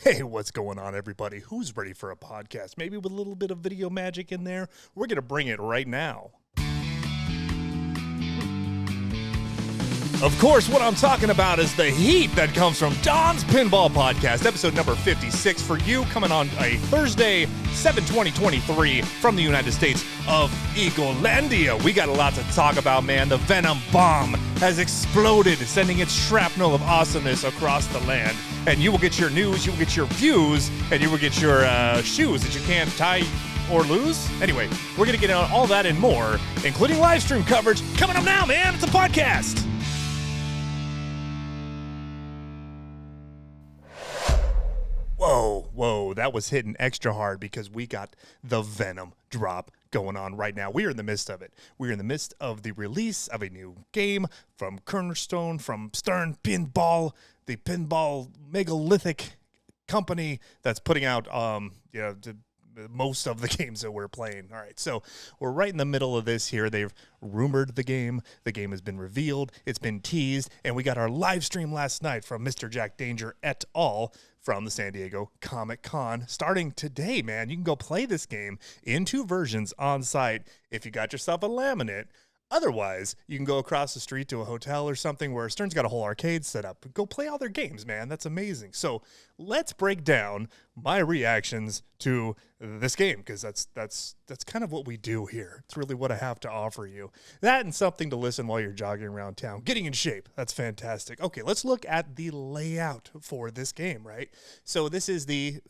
Hey, what's going on, everybody? Who's ready for a podcast? Maybe with a little bit of video magic in there? We're going to bring it right now. Of course, what I'm talking about is the heat that comes from Don's Pinball Podcast, episode number 56 for you, coming on a Thursday, 7/20/23 from the United States of Eaglelandia. We got a lot to talk about, man. The Venom bomb has exploded, sending its shrapnel of awesomeness across the land. And you will get your news, you will get your views, and you will get your shoes that you can't tie or lose. Anyway, we're going to get on all that and more, including live stream coverage, coming up now, man. It's a podcast. Whoa, that was hitting extra hard because we got the Venom drop going on right now. We are in the midst of it. We're in the midst of the release of a new game from Cornerstone, from Stern Pinball, the pinball megalithic company that's putting out most of the games that we're playing. All right, so we're right in the middle of this here. They've rumored the game. The game has been revealed. It's been teased, and we got our live stream last night from Mr. Jack Danger et al. From the San Diego Comic-Con. Starting today, man, you can go play this game in 2 versions on site if you got yourself a laminate. Otherwise, you can go across the street to a hotel or something where Stern's got a whole arcade set up. Go play all their games, man. That's amazing. So let's break down my reactions to this game, because that's kind of what we do here. It's really what I have to offer you. That and something to listen while you're jogging around town. Getting in shape. That's fantastic. Okay, let's look at the layout for this game, right? So this is the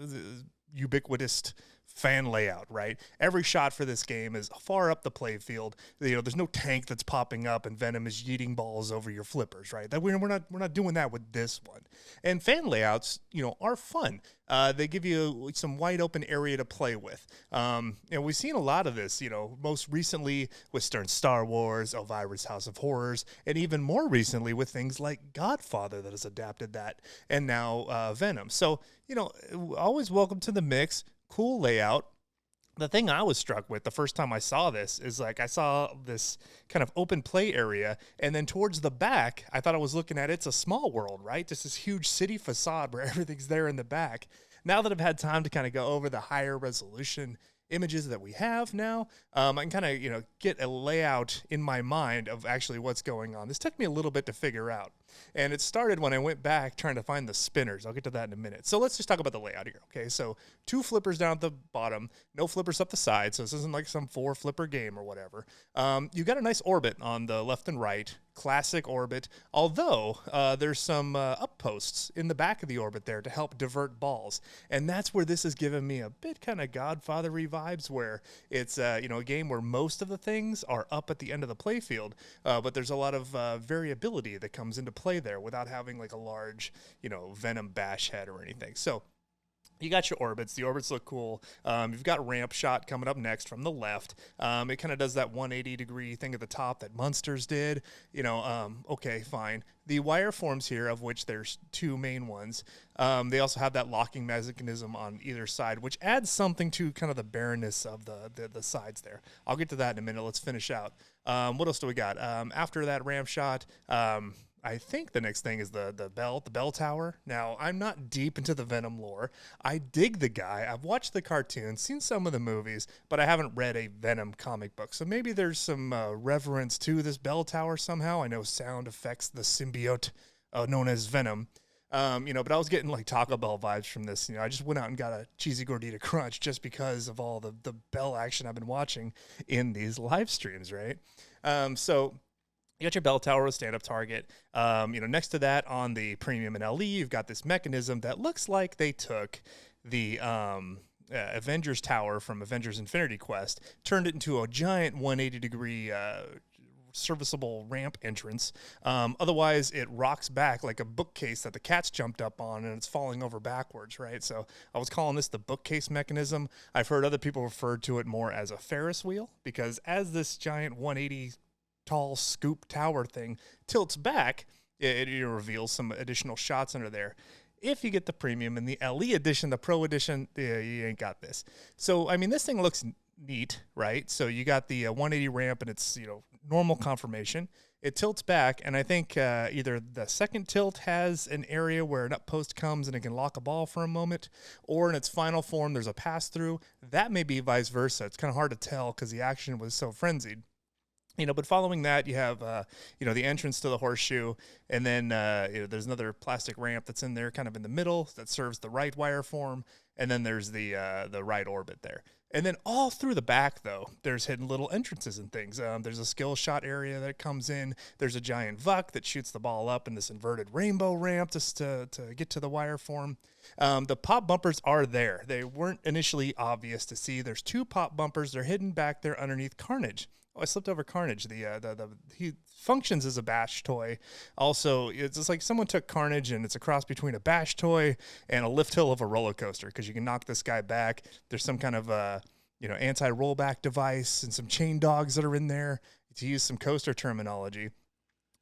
ubiquitous fan layout, right? Every shot for this game is far up the playfield. There's no tank that's popping up and Venom is yeeting balls over your flippers, right? That we're not doing that with this one. And fan layouts, are fun. They give you some wide open area to play with. We've seen a lot of this, most recently with Stern's Star Wars, Elvira's House of Horrors, and even more recently with things like Godfather that has adapted that, and now Venom. So, always welcome to the mix. Cool layout. The thing I was struck with the first time I saw this is I saw this kind of open play area, and then towards the back, I thought I was looking at It's a Small World, right? Just this huge city facade where everything's there in the back. Now that I've had time to kind of go over the higher resolution images that we have now, I can kind of, get a layout in my mind of actually what's going on. This took me a little bit to figure out. And it started when I went back trying to find the spinners. I'll get to that in a minute. So let's just talk about the layout here, okay? So 2 flippers down at the bottom, no flippers up the side, so this isn't like some 4-flipper game or whatever. You've got a nice orbit on the left and right, classic orbit, although there's some upposts in the back of the orbit there to help divert balls. And that's where this has given me a bit kind of Godfather-y vibes, where it's a game where most of the things are up at the end of the playfield, but there's a lot of variability that comes into play there without having like a large, Venom bash head or anything. So you got your orbits. The orbits look cool. You've got ramp shot coming up next from the left. It kind of does that 180-degree thing at the top that Munsters did. Okay, fine. The wire forms here, of which there's 2 main ones. They also have that locking mechanism on either side, which adds something to kind of the barrenness of the sides there. I'll get to that in a minute. Let's finish out. What else do we got? After that ramp shot, I think the next thing is the bell tower. Now, I'm not deep into the Venom lore. I dig the guy. I've watched the cartoons, seen some of the movies, but I haven't read a Venom comic book. So maybe there's some reverence to this bell tower somehow. I know sound affects the symbiote known as Venom. But I was getting like Taco Bell vibes from this. I just went out and got a cheesy gordita crunch just because of all the bell action I've been watching in these live streams, right? So you got your bell tower with stand-up target. Next to that on the premium and LE, you've got this mechanism that looks like they took the Avengers Tower from Avengers Infinity Quest, turned it into a giant 180-degree serviceable ramp entrance. Otherwise, it rocks back like a bookcase that the cat's jumped up on, and it's falling over backwards, right? So I was calling this the bookcase mechanism. I've heard other people refer to it more as a Ferris wheel, because as this giant 180 tall scoop tower thing tilts back, it reveals some additional shots under there. If you get the premium and the LE edition, the Pro edition, you ain't got this. So, this thing looks neat, right? So you got the 180 ramp, and it's, normal conformation. it tilts back, and I think either the second tilt has an area where an up post comes and it can lock a ball for a moment, or in its final form there's a pass-through. That may be vice versa. It's kind of hard to tell because the action was so frenzied. But following that, you have, the entrance to the horseshoe, and then, there's another plastic ramp that's in there kind of in the middle that serves the right wire form, and then there's the right orbit there. And then all through the back, though, there's hidden little entrances and things. There's a skill shot area that comes in. There's a giant vuck that shoots the ball up in this inverted rainbow ramp just to get to the wire form. The pop bumpers are there. They weren't initially obvious to see. There's 2 pop bumpers. They're hidden back there underneath Carnage. Oh, I slipped over Carnage. He functions as a bash toy. Also, it's just like someone took Carnage and it's a cross between a bash toy and a lift hill of a roller coaster because you can knock this guy back. There's some kind of anti-rollback device and some chain dogs that are in there, to use some coaster terminology.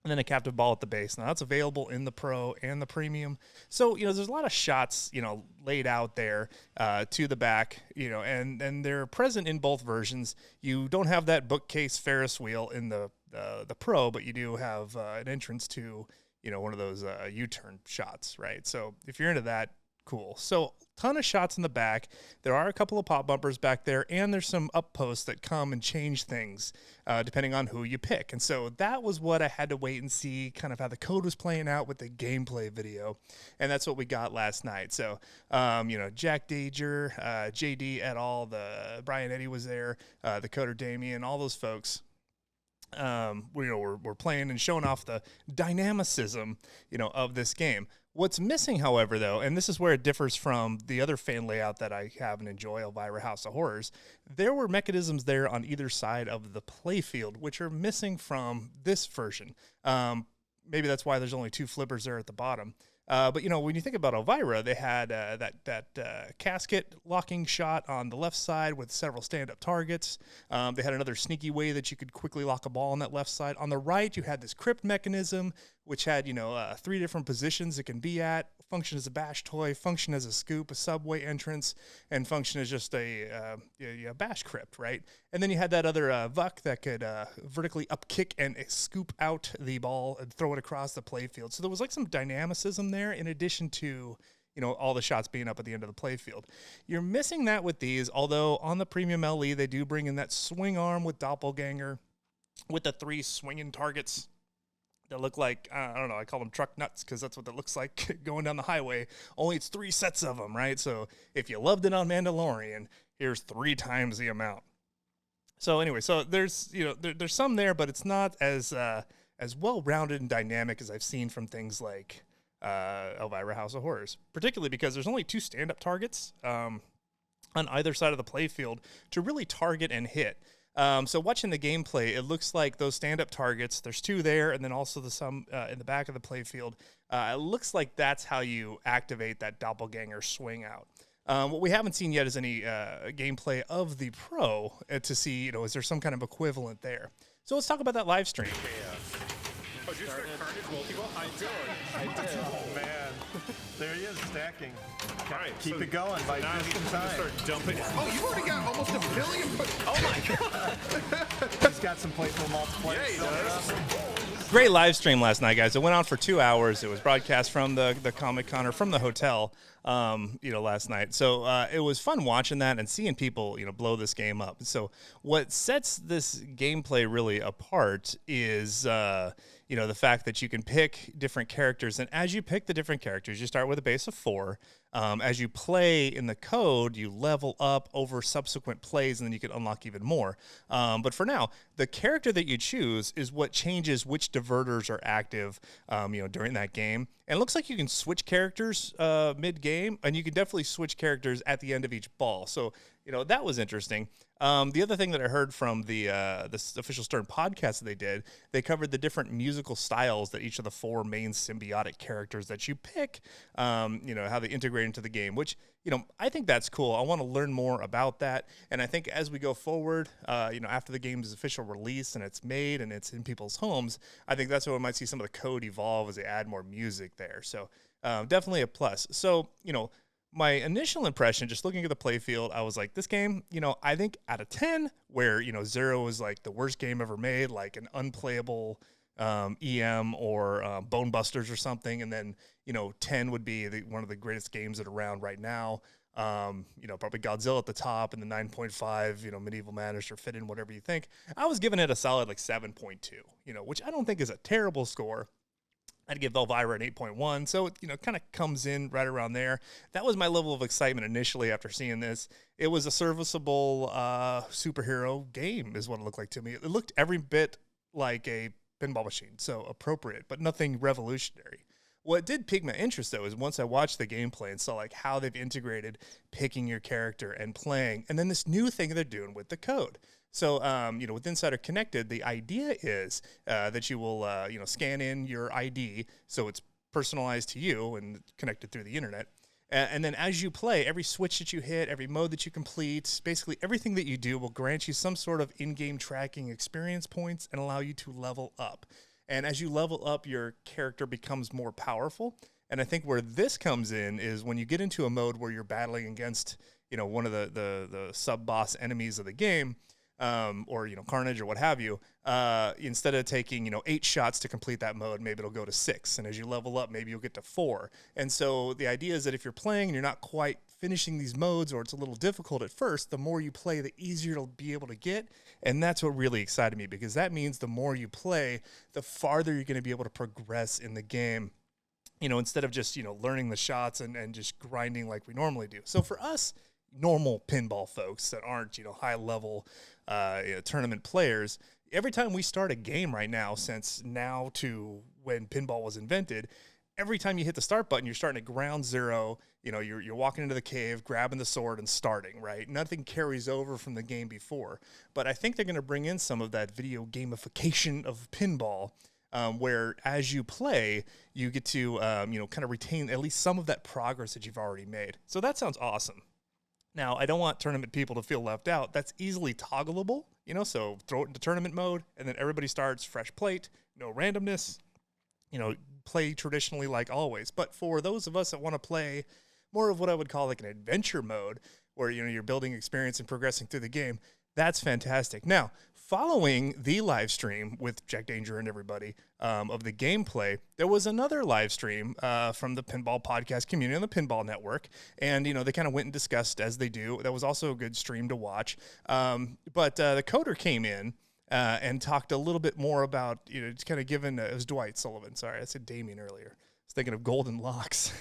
And then a captive ball at the base. Now, that's available in the Pro and the Premium. So, there's a lot of shots, laid out there to the back, and they're present in both versions. You don't have that bookcase Ferris wheel in the Pro, but you do have an entrance to, one of those U-turn shots, right? So if you're into that, cool. So ton of shots in the back. There are a couple of pop bumpers back there, and there's some up posts that come and change things depending on who you pick. And so that was what I had to wait and see kind of how the code was playing out with the gameplay video. And that's what we got last night. So, Jack Dager, JD et al., the Brian Eddy was there, the coder Damien, all those folks. We're playing and showing off the dynamicism, of this game. What's missing, however, though, and this is where it differs from the other fan layout that I have and enjoy, Elvira House of Horrors, there were mechanisms there on either side of the playfield, which are missing from this version. Maybe that's why there's only 2 flippers there at the bottom. But, when you think about Elvira, they had that casket locking shot on the left side with several stand-up targets. They had another sneaky way that you could quickly lock a ball on that left side. On the right, you had this crypt mechanism, which had, 3 different positions it can be at, function as a bash toy, function as a scoop, a subway entrance, and function as just a bash crypt, right? And then you had that other vuck that could vertically up kick and scoop out the ball and throw it across the playfield. So there was like some dynamicism there in addition to, all the shots being up at the end of the playfield. You're missing that with these, although on the Premium LE, they do bring in that swing arm with Doppelganger with the 3 swinging targets that look like, I don't know, I call them truck nuts because that's what it looks like going down the highway. Only it's 3 sets of them, right? So if you loved it on Mandalorian, here's 3 times the amount. So anyway, so there's, there's some there, but it's not as well-rounded and dynamic as I've seen from things like Elvira House of Horrors, particularly because there's only 2 stand-up targets on either side of the playfield to really target and hit. So watching the gameplay, it looks like those stand-up targets, there's 2 there, and then also some in the back of the playfield. It looks like that's how you activate that doppelganger swing out. What we haven't seen yet is any gameplay of the Pro to see, is there some kind of equivalent there. So let's talk about that live stream. Oh, did you start Carnage multi-ball? I did. Oh, man. There he is, stacking. All right, Keep it going by just in time. Start dumping. Oh, you've already got almost $1 billion. Oh, my God. He's got some playful multiplayer. Yeah, he does. Great live stream last night, guys. It went on for 2 hours. It was broadcast from the Comic-Con or from the hotel, last night. So it was fun watching that and seeing people, blow this game up. So what sets this gameplay really apart is, the fact that you can pick different characters. And as you pick the different characters, you start with a base of 4. As you play in the code, you level up over subsequent plays, and then you can unlock even more. But for now, the character that you choose is what changes which diverters are active, during that game. And it looks like you can switch characters mid-game, and you can definitely switch characters at the end of each ball. So, that was interesting. The other thing that I heard from the official Stern podcast that they did, they covered the different musical styles that each of the 4 main symbiotic characters that you pick, how they integrate into the game, which, I think that's cool. I want to learn more about that. And I think as we go forward, after the game's official release and it's made and it's in people's homes, I think that's when we might see some of the code evolve as they add more music there. So definitely a plus. So, my initial impression, just looking at the playfield, I was like, this game, I think out of 10, where, 0 is like the worst game ever made, like an unplayable, EM or Bone Busters or something, and then 10 would be one of the greatest games that are around right now. Probably Godzilla at the top, and the 9.5, Medieval Madness or fit in whatever you think. I was giving it a solid like 7.2, which I don't think is a terrible score. I'd give Elvira an 8.1, so it kind of comes in right around there. That was my level of excitement initially after seeing this. It was a serviceable superhero game is what it looked like to me. It looked every bit like a pinball machine, so appropriate, but nothing revolutionary. What did pique my interest, though, is once I watched the gameplay and saw like how they've integrated picking your character and playing, and then this new thing they're doing with the code. So, with Insider Connected, the idea is that you will, scan in your ID so it's personalized to you and connected through the internet. And then as you play, every switch that you hit, every mode that you complete, basically everything that you do will grant you some sort of in-game tracking experience points and allow you to level up. And as you level up, your character becomes more powerful. And I think where this comes in is when you get into a mode where you're battling against, one of the sub-boss enemies of the game, or Carnage or what have you, instead of taking 8 shots to complete that mode, maybe it'll go to 6, and as you level up, maybe you'll get to 4. And so the idea is that if you're playing and you're not quite finishing these modes, or it's a little difficult at first, the more you play, the easier it'll be able to get. And that's what really excited me, because that means the more you play, the farther you're going to be able to progress in the game, instead of just learning the shots and just grinding like we normally do. So for us normal pinball folks that aren't high level tournament players, every time we start a game right now, since now to when pinball was invented, every time you hit the start button, you're starting at ground zero. You're walking into the cave, grabbing the sword and starting, right? Nothing carries over from the game before. But I think they're going to bring in some of that video gamification of pinball, where as you play, you get to kind of retain at least some of that progress that you've already made. So that sounds awesome. Now, I don't want tournament people to feel left out. That's easily toggleable, so throw it into tournament mode, and then everybody starts fresh plate, no randomness, play traditionally like always. But for those of us that want to play more of what I would call like an adventure mode, where, you're building experience and progressing through the game, that's fantastic. Now, following the live stream with Jack Danger and everybody of the gameplay, there was another live stream from the Pinball podcast community on the Pinball Network. And, they kind of went and discussed as they do. That was also a good stream to watch. But the coder came in and talked a little bit more about, just kind of given, it was Dwight Sullivan. Sorry, I said Damien earlier. I was thinking of Golden Locks.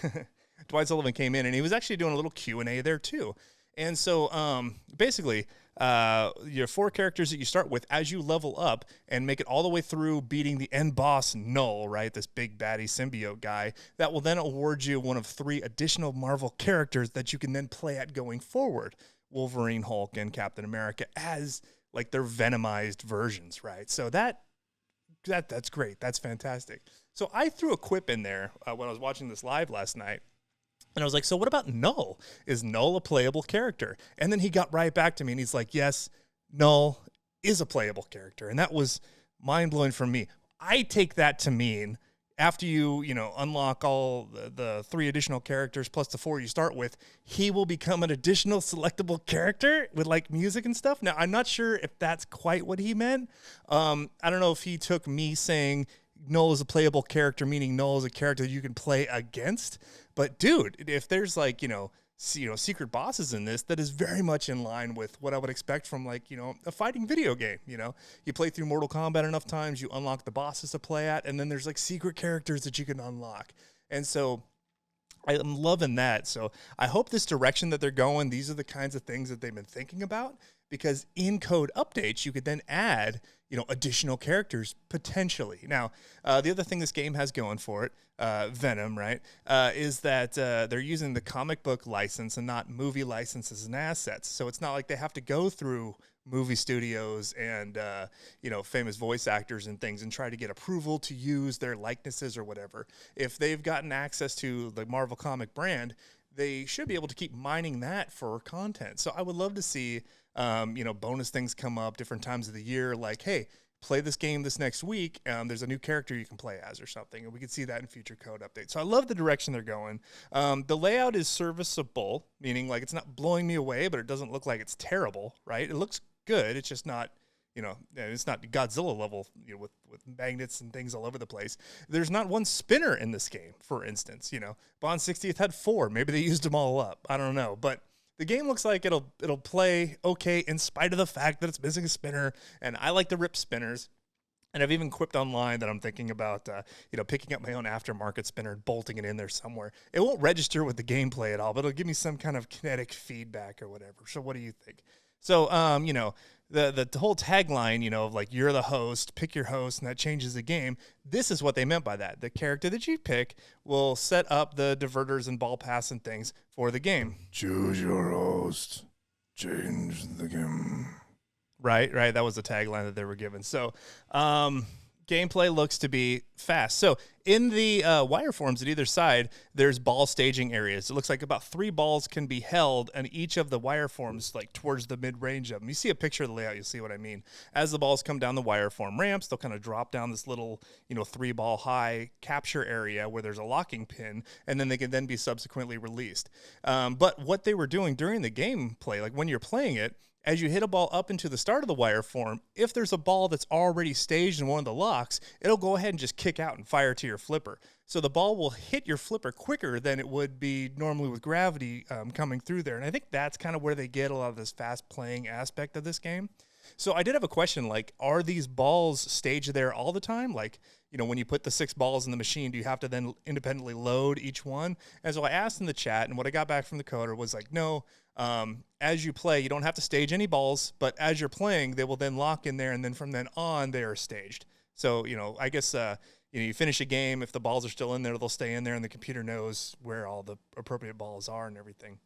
Dwight Sullivan came in and he was actually doing a little Q&A there too. And so basically, your 4 characters that you start with, as you level up and make it all the way through beating the end boss Null, right, this big baddie symbiote guy, that will then award you one of 3 additional Marvel characters that you can then play at going forward. Wolverine, Hulk, and Captain America as like their Venomized versions, right? So that's great. That's fantastic. So I threw a quip in there when I was watching this live last night. And I was like, so what about Null? Is Null a playable character? And then he got right back to me and he's like, yes, Null is a playable character. And that was mind-blowing for me. I take that to mean after you unlock all the 3 additional characters plus the 4 you start with, he will become an additional selectable character with like music and stuff. Now, I'm not sure if that's quite what he meant. I don't know if he took me saying Null is a playable character, meaning Null is a character you can play against. But dude, if there's like, secret bosses in this, that is very much in line with what I would expect from like, a fighting video game. You play through Mortal Kombat enough times, you unlock the bosses to play at, and then there's like secret characters that you can unlock. And so I'm loving that. So I hope this direction that they're going, these are the kinds of things that they've been thinking about, because in code updates, you could then add, additional characters potentially. Now, the other thing this game has going for it, Venom, right, is that they're using the comic book license and not movie licenses and assets. So it's not like they have to go through movie studios and, famous voice actors and things and try to get approval to use their likenesses or whatever. If they've gotten access to the Marvel comic brand, they should be able to keep mining that for content. So I would love to see, bonus things come up different times of the year, like, hey, play this game this next week. There's a new character you can play as or something, and we can see that in future code updates. So I love the direction they're going. The layout is serviceable, meaning like it's not blowing me away, but it doesn't look like it's terrible, right? It looks good. It's just not, it's not Godzilla level, with magnets and things all over the place. There's not one spinner in this game, for instance. Bond 60th had 4. Maybe they used them all up. I don't know, but the game looks like it'll play okay in spite of the fact that it's missing a spinner, and I like the rip spinners. And I've even quipped online that I'm thinking about, picking up my own aftermarket spinner and bolting it in there somewhere. It won't register with the gameplay at all, but it'll give me some kind of kinetic feedback or whatever. So what do you think? So, the whole tagline, of like, you're the host, pick your host, and that changes the game. This is what they meant by that. The character that you pick will set up the diverters and ball pass and things for the game. Choose your host. Change the game. Right. That was the tagline that they were given. So, gameplay looks to be fast. So, in the wireforms at either side, there's ball staging areas. It looks like about 3 balls can be held, and each of the wireforms, like towards the mid-range of them. You see a picture of the layout, you'll see what I mean. As the balls come down the wireform ramps, they'll kind of drop down this little, 3-ball high capture area where there's a locking pin, and then they can then be subsequently released. But what they were doing during the gameplay, like when you're playing it, as you hit a ball up into the start of the wireform, if there's a ball that's already staged in one of the locks, it'll go ahead and just kick out and fire to your flipper. So the ball will hit your flipper quicker than it would be normally with gravity coming through there. And I think that's kind of where they get a lot of this fast playing aspect of this game. So I did have a question, like, are these balls staged there all the time? Like, when you put the 6 balls in the machine, do you have to then independently load each one? And so I asked in the chat, and what I got back from the coder was like, no, as you play, you don't have to stage any balls, but as you're playing, they will then lock in there, and then from then on, they are staged. So, I guess, you finish a game, if the balls are still in there, they'll stay in there, and the computer knows where all the appropriate balls are and everything.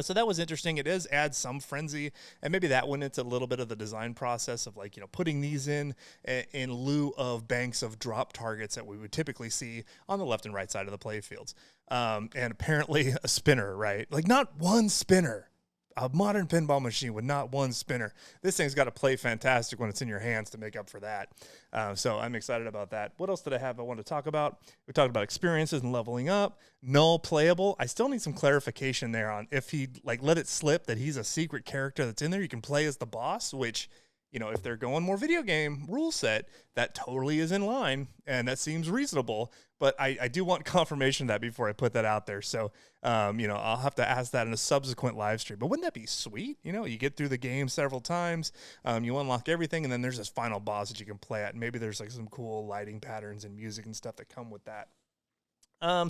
So that was interesting. It does add some frenzy, and maybe that went into a little bit of the design process of, like, putting these in lieu of banks of drop targets that we would typically see on the left and right side of the playfields. And apparently a spinner, right? Like, not one spinner. A modern pinball machine with not one spinner. This thing's got to play fantastic when it's in your hands to make up for that. So I'm excited about that. What else did I have I want to talk about? We talked about experiences and leveling up. Null playable. I still need some clarification there on if he let it slip that he's a secret character that's in there. You can play as the boss, which, if they're going more video game rule set, that totally is in line, and that seems reasonable. But I do want confirmation of that before I put that out there. So, I'll have to ask that in a subsequent live stream. But wouldn't that be sweet? You get through the game several times, you unlock everything, and then there's this final boss that you can play at. And maybe there's some cool lighting patterns and music and stuff that come with that.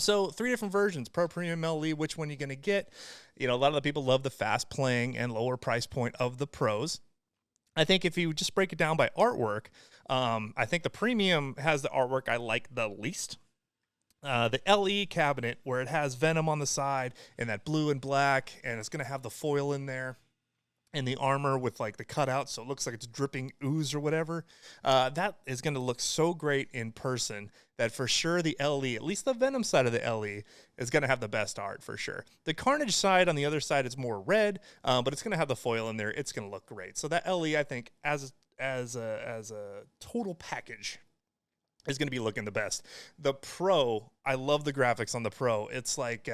So 3 different versions, Pro, Premium, LE. Which one are you going to get? A lot of the people love the fast playing and lower price point of the Pros. I think if you just break it down by artwork, I think the Premium has the artwork I like the least. The LE cabinet, where it has Venom on the side and that blue and black, and it's going to have the foil in there and the armor with the cutout, so it looks like it's dripping ooze or whatever. That is going to look so great in person that for sure the LE, at least the Venom side of the LE, is going to have the best art for sure. The Carnage side on the other side is more red, but it's going to have the foil in there. It's going to look great. So that LE, I think, as a total package, is going to be looking the best. The Pro, I love the graphics on the Pro. It's like,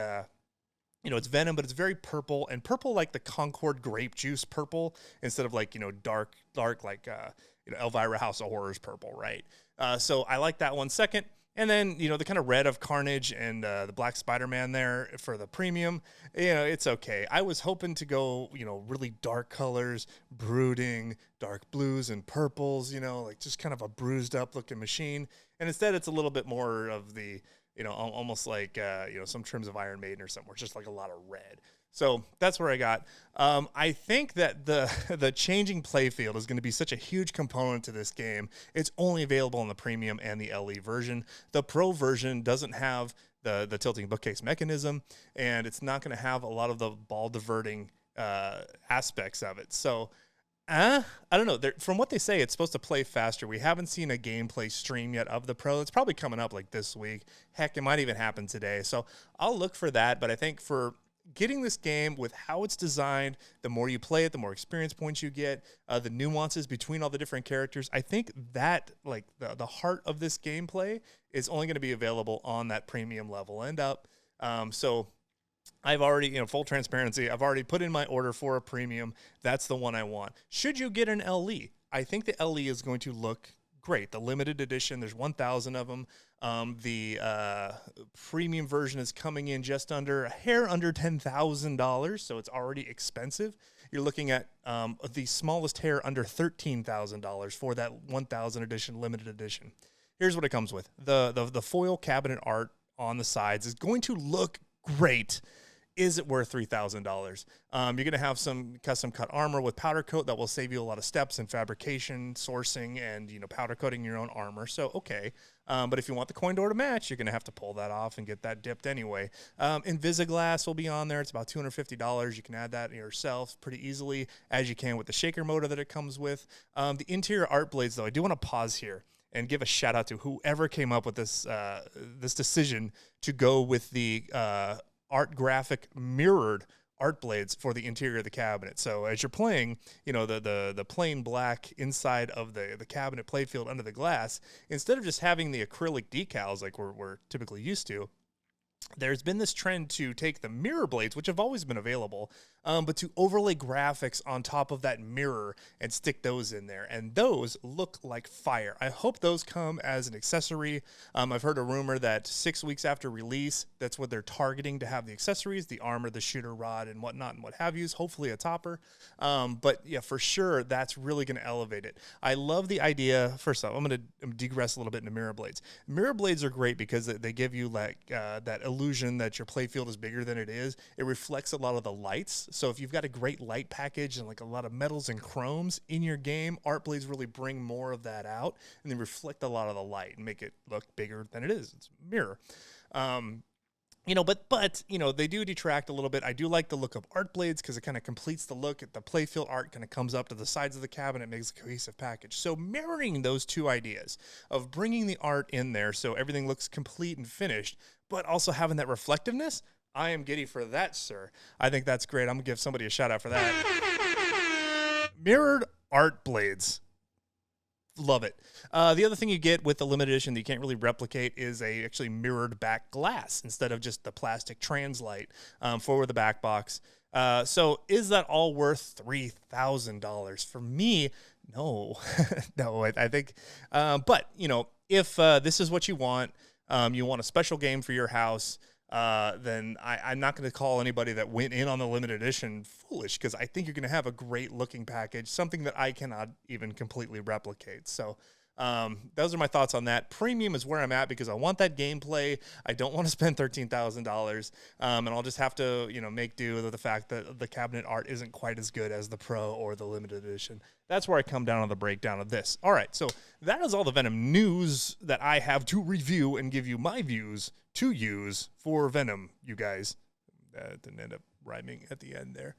it's Venom, but it's very purple, and purple like the Concord grape juice purple instead of dark like, Elvira House of Horrors purple, right? So I like that one second. And then, the kind of red of Carnage and the Black Spider-Man there for the Premium, it's okay. I was hoping to go, really dark colors, brooding, dark blues and purples, just kind of a bruised up looking machine. And instead, it's a little bit more of the, almost like, some trims of Iron Maiden or something. It's just like a lot of red. So that's where I got. I think that the changing playfield is going to be such a huge component to this game. It's only available on the Premium and the LE version. The Pro version doesn't have the tilting bookcase mechanism, and it's not going to have a lot of the ball diverting aspects of it. So I don't know. From what they say, it's supposed to play faster. We haven't seen a gameplay stream yet of the Pro. It's probably coming up this week. Heck, it might even happen today. So I'll look for that. But I think for getting this game with how it's designed, the more you play it, the more experience points you get, the nuances between all the different characters, I think that the heart of this gameplay is only going to be available on that Premium level and up. So I've already, full transparency, I've already put in my order for a Premium. That's the one I want. Should you get an LE? I think the LE is going to look great. The limited edition, there's 1,000 of them. The premium version is coming in just under a hair under $10,000, so it's already expensive. You're looking at the smallest hair under $13,000 for that 1,000 edition, limited edition. Here's what it comes with. The foil cabinet art on the sides is going to look great. Is it worth $3,000? You're going to have some custom cut armor with powder coat that will save you a lot of steps in fabrication, sourcing, and powder coating your own armor. So, okay. But if you want the coin door to match, you're going to have to pull that off and get that dipped anyway. Invisiglass will be on there. It's about $250. You can add that yourself pretty easily, as you can with the shaker motor that it comes with. The interior art blades, though, I do want to pause here and give a shout out to whoever came up with this this decision to go with the art graphic mirrored art blades for the interior of the cabinet. So as you're playing, the plain black inside of the cabinet playfield under the glass, instead of just having the acrylic decals like we're typically used to, there's been this trend to take the mirror blades, which have always been available, but to overlay graphics on top of that mirror and stick those in there. And those look like fire. I hope those come as an accessory. I've heard a rumor that 6 weeks after release, that's what they're targeting to have the accessories, the armor, the shooter rod, and whatnot, and what have you, hopefully a topper. But yeah, for sure, that's really going to elevate it. I love the idea. First off, I'm going to digress a little bit into mirror blades. Mirror blades are great because they give you like that illusion that your playfield is bigger than it is. It reflects a lot of the lights. So if you've got a great light package and like a lot of metals and chromes in your game, art blades really bring more of that out and they reflect a lot of the light and make it look bigger than it is. It's a mirror. But they do detract a little bit. I do like the look of art blades because it kind of completes the look. The playfield art kind of comes up to the sides of the cabinet, makes a cohesive package. So mirroring those two ideas of bringing the art in there so everything looks complete and finished, but also having that reflectiveness, I am giddy for that, sir. I think that's great. I'm going to give somebody a shout out for that. Mirrored art blades. Love it. The other thing you get with the limited edition that you can't really replicate is a actually mirrored back glass instead of just the plastic translight for the back box. So is that all worth $3,000? For me, no. No, I think. But, if this is what you want a special game for your house, then I'm not going to call anybody that went in on the limited edition foolish, because I think you're going to have a great looking package, something that I cannot even completely replicate. So those are my thoughts on that. Premium is where I'm at because I want that gameplay. I don't want to spend $13,000, and I'll just have to, make do with the fact that the cabinet art isn't quite as good as the Pro or the limited edition. That's where I come down on the breakdown of this. All right, so that is all the Venom news that I have to review and give you my views to use for Venom, you guys. That didn't end up rhyming at the end there.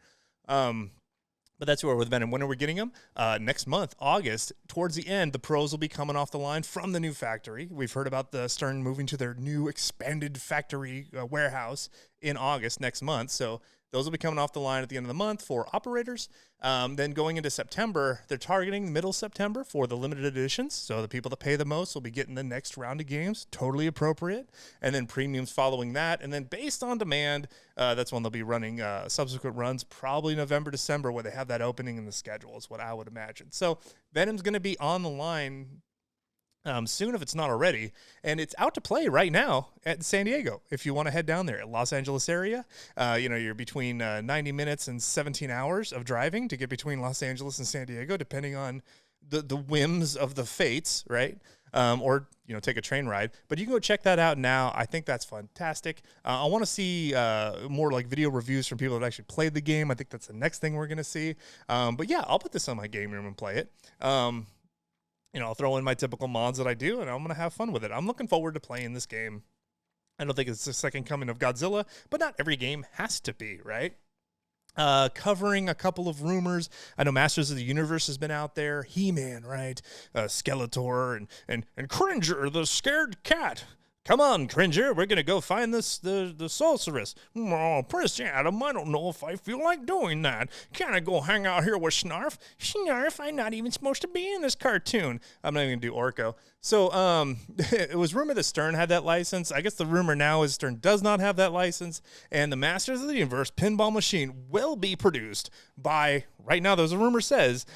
But that's where we're with Venom. When are we getting them? Next month, August. Towards the end, the Pros will be coming off the line from the new factory. We've heard about the Stern moving to their new expanded factory warehouse in August next month. So those will be coming off the line at the end of the month for operators. Then going into September, they're targeting middle September for the limited editions. So the people that pay the most will be getting the next round of games. Totally appropriate. And then premiums following that. And then based on demand, that's when they'll be running subsequent runs, probably November, December, where they have that opening in the schedule is what I would imagine. So Venom's going to be on the line soon if it's not already, and it's out to play right now at San Diego if you want to head down there. Los Angeles area, you're between 90 minutes and 17 hours of driving to get between Los Angeles and San Diego, depending on the whims of the fates, right? Or take a train ride, but you can go check that out now. I think that's fantastic. I want to see more like video reviews from people that actually played the game. I think that's the next thing we're going to see. But yeah, I'll put this on my game room and play it. I'll throw in my typical mods that I do, and I'm going to have fun with it. I'm looking forward to playing this game. I don't think it's the second coming of Godzilla, but not every game has to be, right? Covering a couple of rumors. I know Masters of the Universe has been out there. He-Man, right? Skeletor and Cringer, the scared cat. Come on, Cringer, we're going to go find the sorceress. Oh, Prince Adam, I don't know if I feel like doing that. Can I go hang out here with Snarf? Snarf, I'm not even supposed to be in this cartoon. I'm not even going to do Orko. So it was rumored that Stern had that license. I guess the rumor now is Stern does not have that license, and the Masters of the Universe pinball machine will be produced by, right now there's a rumor says,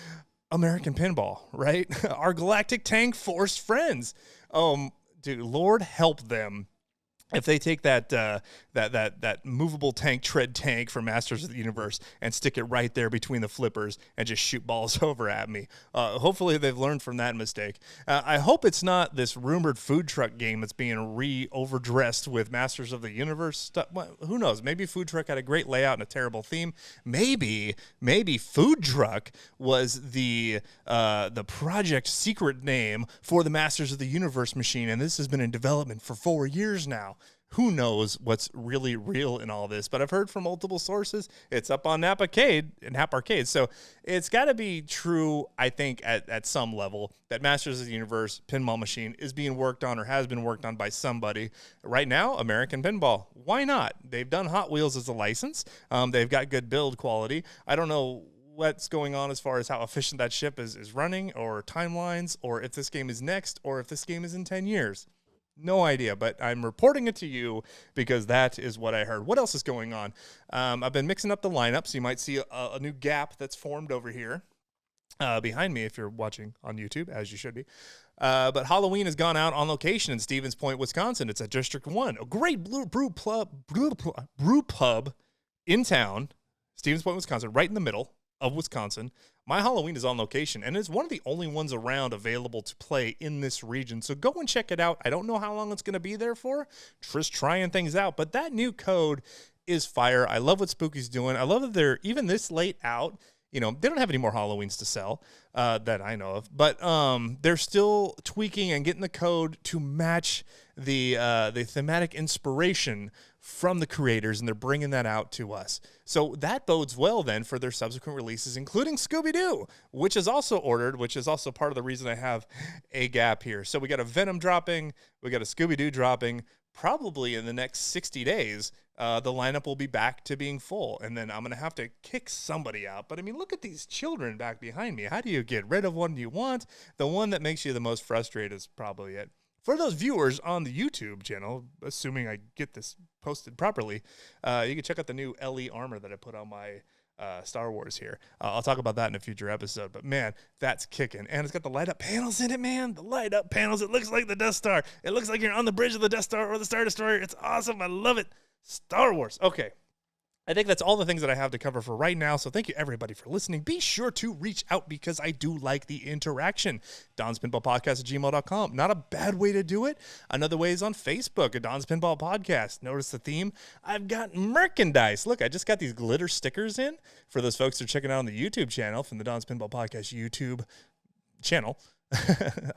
American Pinball, right? Our Galactic Tank Force friends. Dude, Lord help them if they take that movable tank tread tank from Masters of the Universe and stick it right there between the flippers and just shoot balls over at me. Hopefully they've learned from that mistake. I hope it's not this rumored food truck game that's being overdressed with Masters of the Universe stuff. Well, who knows? Maybe food truck had a great layout and a terrible theme. Maybe food truck was the project secret name for the Masters of the Universe machine, and this has been in development for 4 years now. Who knows what's really real in all this? But I've heard from multiple sources. It's up on Nap Arcade. So it's got to be true, I think, at some level, that Masters of the Universe pinball machine is being worked on or has been worked on by somebody. Right now, American Pinball. Why not? They've done Hot Wheels as a license. They've got good build quality. I don't know what's going on as far as how efficient that ship is running, or timelines, or if this game is next, or if this game is in 10 years. No idea, but I'm reporting it to you because that is what I heard. What else is going on? I've been mixing up the lineup, so you might see a new gap that's formed over here behind me if you're watching on YouTube, as you should be. But Halloween has gone out on location in Stevens Point, Wisconsin. It's at District 1, a great brew pub in town, Stevens Point, Wisconsin, right in the middle of Wisconsin. My Halloween is on location, and it's one of the only ones around available to play in this region. So go and check it out. I don't know how long it's going to be there for. Just trying things out. But that new code is fire. I love what Spooky's doing. I love that they're even this late out. You know, they don't have any more Halloweens to sell that I know of. But they're still tweaking and getting the code to match the thematic inspiration from the creators, and they're bringing that out to us. So that bodes well then for their subsequent releases, including Scooby-Doo, which is also ordered, which is also part of the reason I have a gap here. So we got a Venom dropping, we got a Scooby-Doo dropping. Probably in the next 60 days, the lineup will be back to being full, and then I'm going to have to kick somebody out. But, I mean, look at these children back behind me. How do you get rid of one you want? The one that makes you the most frustrated is probably it. For those viewers on the YouTube channel, assuming I get this posted properly, you can check out the new LE armor that I put on my Star Wars here. I'll talk about that in a future episode, but man, that's kicking. And it's got the light up panels in it, man. The light up panels. It looks like the Death Star. It looks like you're on the bridge of the Death Star or the Star Destroyer. It's awesome. I love it. Star Wars. Okay. I think that's all the things that I have to cover for right now. So thank you everybody for listening. Be sure to reach out because I do like the interaction. Don's Pinball Podcast at gmail.com. Not a bad way to do it. Another way is on Facebook at Don's Pinball Podcast. Notice the theme. I've got merchandise. Look, I just got these glitter stickers in for those folks that are checking out on the YouTube channel from the Don's Pinball Podcast YouTube channel.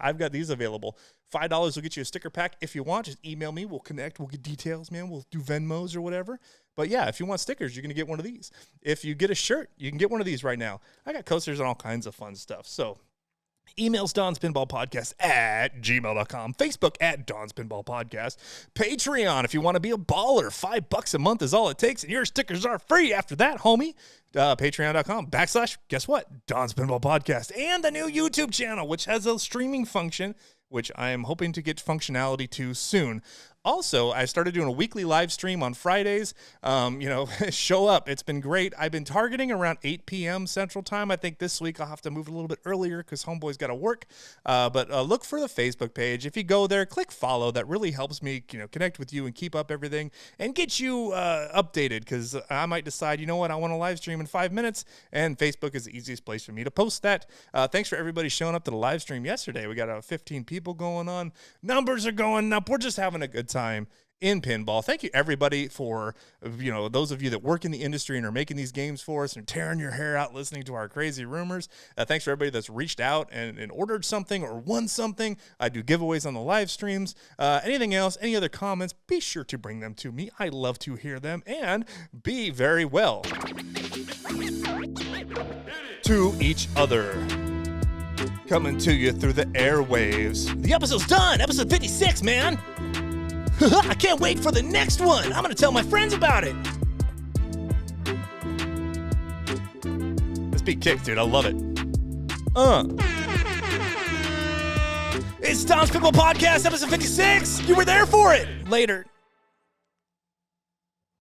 I've got these available. $5 will get you a sticker pack. If you want, just email me. We'll connect. We'll get details, man. We'll do Venmos or whatever. But yeah, if you want stickers, you're going to get one of these. If you get a shirt, you can get one of these right now. I got coasters and all kinds of fun stuff. So emails Don's Pinball Podcast at gmail.com. Facebook at Don's Pinball Podcast. Patreon, if you want to be a baller, $5 a month is all it takes, and your stickers are free after that, homie. Patreon.com / guess what? Don's Pinball Podcast. And the new YouTube channel, which has a streaming function, which I am hoping to get functionality to soon. Also, I started doing a weekly live stream on Fridays. Show up. It's been great. I've been targeting around 8 p.m. Central Time. I think this week I'll have to move it a little bit earlier because Homeboy's got to work. But look for the Facebook page. If you go there, click follow. That really helps me, connect with you and keep up everything and get you updated because I might decide, you know what, I want to live stream in 5 minutes, and Facebook is the easiest place for me to post that. Thanks for everybody showing up to the live stream yesterday. We got 15 people going on. Numbers are going up. We're just having a good time in pinball. Thank you everybody for those of you that work in the industry and are making these games for us and tearing your hair out listening to our crazy rumors. Thanks for everybody that's reached out and ordered something or won something. I do giveaways on the live streams. Anything else, any other comments, be sure to bring them to me. I love to hear them, and be very well to each other. Coming to you through the airwaves. The episode's done. Episode 56, man. I can't wait for the next one. I'm going to tell my friends about it. This beat kicks, dude. I love it. It's Tom's Pinball Podcast, episode 56. You were there for it. Later.